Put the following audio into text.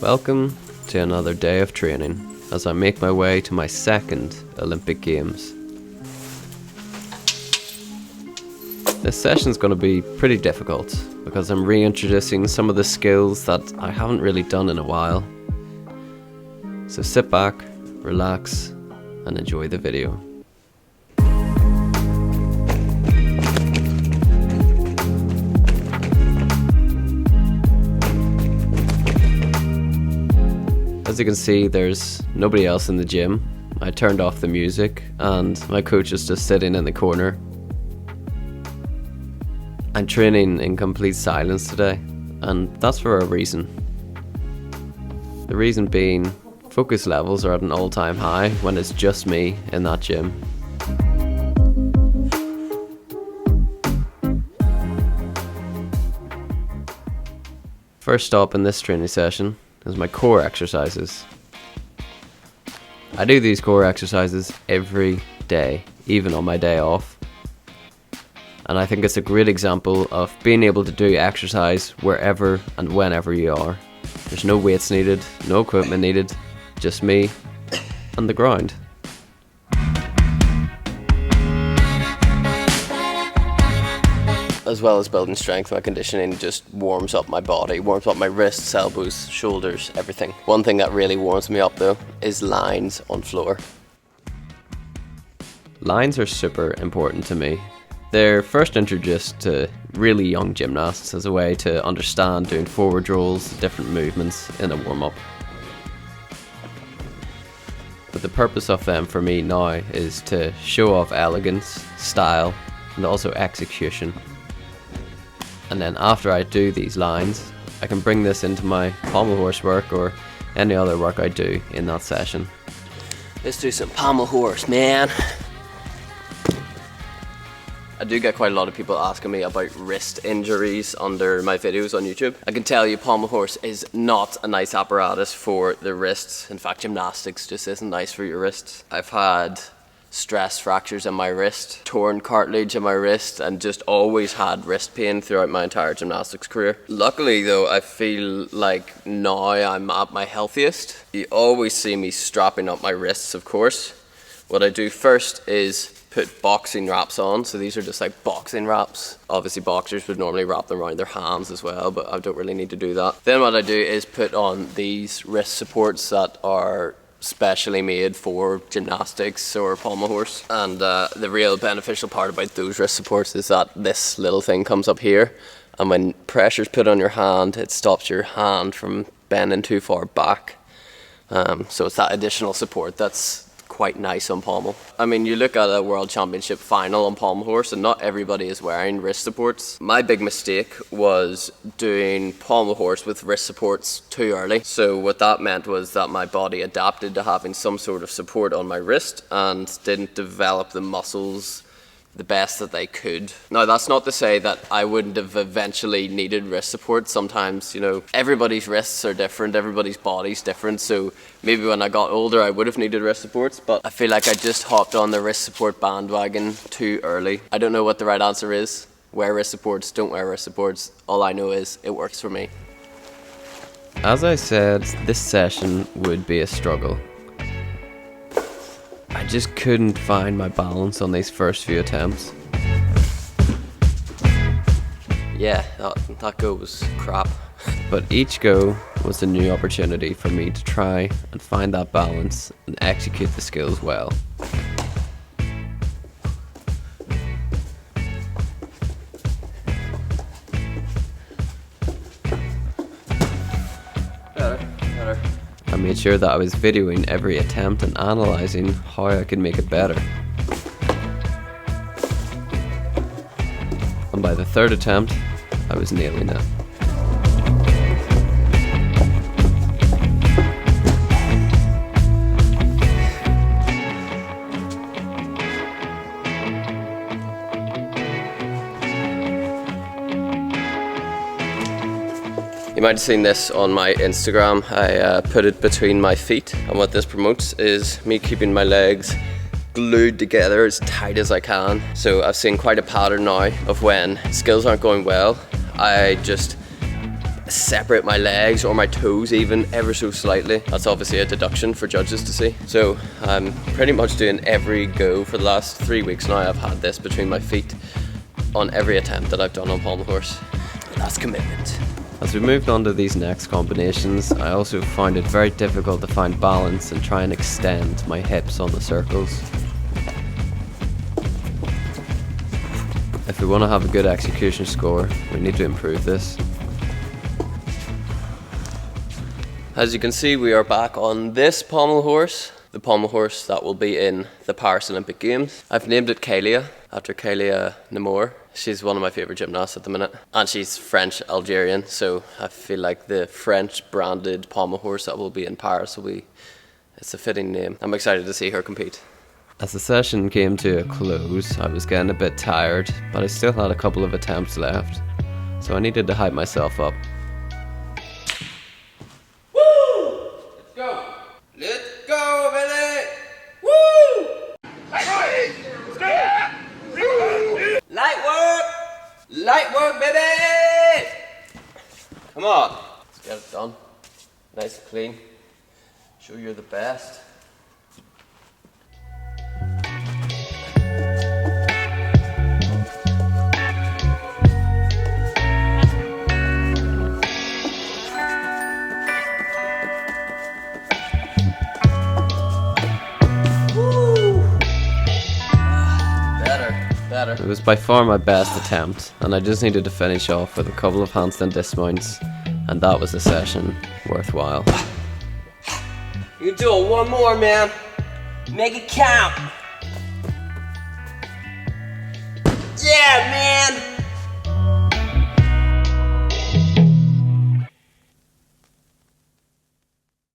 Welcome to another day of training as I make my way to my second Olympic Games. This session's going to be pretty difficult because I'm reintroducing some of the skills that I haven't really done in a while. So sit back, relax, and enjoy the video. As you can see, there's nobody else in the gym. I turned off the music and my coach is just sitting in the corner. I'm training in complete silence today, and that's for a reason. The reason being, focus levels are at an all-time high when it's just me in that gym. First up in this training session is my core exercises. I do these core exercises every day, even on my day off. And I think it's a great example of being able to do exercise wherever and whenever you are. There's no weights needed, no equipment needed, just me and the ground. As well as building strength, my conditioning just warms up my body, warms up my wrists, elbows, shoulders, everything. One thing that really warms me up though is lines on floor. Lines are super important to me. They're first introduced to really young gymnasts as a way to understand doing forward rolls, different movements in a warm-up. But the purpose of them for me now is to show off elegance, style, and also execution. And then after I do these lines, I can bring this into my pommel horse work or any other work I do in that session. Let's do some pommel horse, man. I do get quite a lot of people asking me about wrist injuries under my videos on YouTube. I can tell you pommel horse is not a nice apparatus for the wrists. In fact, gymnastics just isn't nice for your wrists. I've had stress fractures in my wrist, torn cartilage in my wrist, and just always had wrist pain throughout my entire gymnastics career. Luckily though, I feel like now I'm at my healthiest. You always see me strapping up my wrists, of course. What I do first is put boxing wraps on, so these are just like boxing wraps. Obviously boxers would normally wrap them around their hands as well, but I don't really need to do that. Then what I do is put on these wrist supports that are specially made for gymnastics or pommel horse, and the real beneficial part about those wrist supports is that this little thing comes up here, and when pressure's put on your hand, it stops your hand from bending too far back. So it's that additional support that's quite nice on pommel. I mean, you look at a world championship final on pommel horse and not everybody is wearing wrist supports. My big mistake was doing pommel horse with wrist supports too early. So what that meant was that my body adapted to having some sort of support on my wrist and didn't develop the muscles the best that they could. Now that's not to say that I wouldn't have eventually needed wrist support. Sometimes, you know, everybody's wrists are different, everybody's body's different, so maybe when I got older I would have needed wrist supports, but I feel like I just hopped on the wrist support bandwagon too early. I don't know what the right answer is. Wear wrist supports, don't wear wrist supports. All I know is it works for me. As I said, this session would be a struggle. I just couldn't find my balance on these first few attempts. Yeah, that go was crap. But each go was a new opportunity for me to try and find that balance and execute the skills well. Better. I made sure that I was videoing every attempt and analysing how I could make it better. And by the third attempt, I was nailing it. You might have seen this on my Instagram. I put it between my feet, and what this promotes is me keeping my legs glued together as tight as I can. So I've seen quite a pattern now of when skills aren't going well, I just separate my legs or my toes even ever so slightly. That's obviously a deduction for judges to see. So I'm pretty much doing every go for the last 3 weeks now. I've had this between my feet on every attempt that I've done on pommel horse. That's commitment. As we moved on to these next combinations, I also found it very difficult to find balance and try and extend my hips on the circles. If we want to have a good execution score, we need to improve this. As you can see, we are back on this pommel horse, the pommel horse that will be in the Paris Olympic Games. I've named it Kalia, after Kalia Namor. She's one of my favourite gymnasts at the minute. And she's French-Algerian, so I feel like the French-branded pommel horse that will be in Paris it's a fitting name. I'm excited to see her compete. As the session came to a close, I was getting a bit tired, but I still had a couple of attempts left, so I needed to hype myself up. Light work, baby! Come on, let's get it done. Nice and clean. Show you're the best. It was by far my best attempt, and I just needed to finish off with a couple of handstand dismounts, and that was a session worthwhile. You can do it one more, man. Make it count. Yeah, man.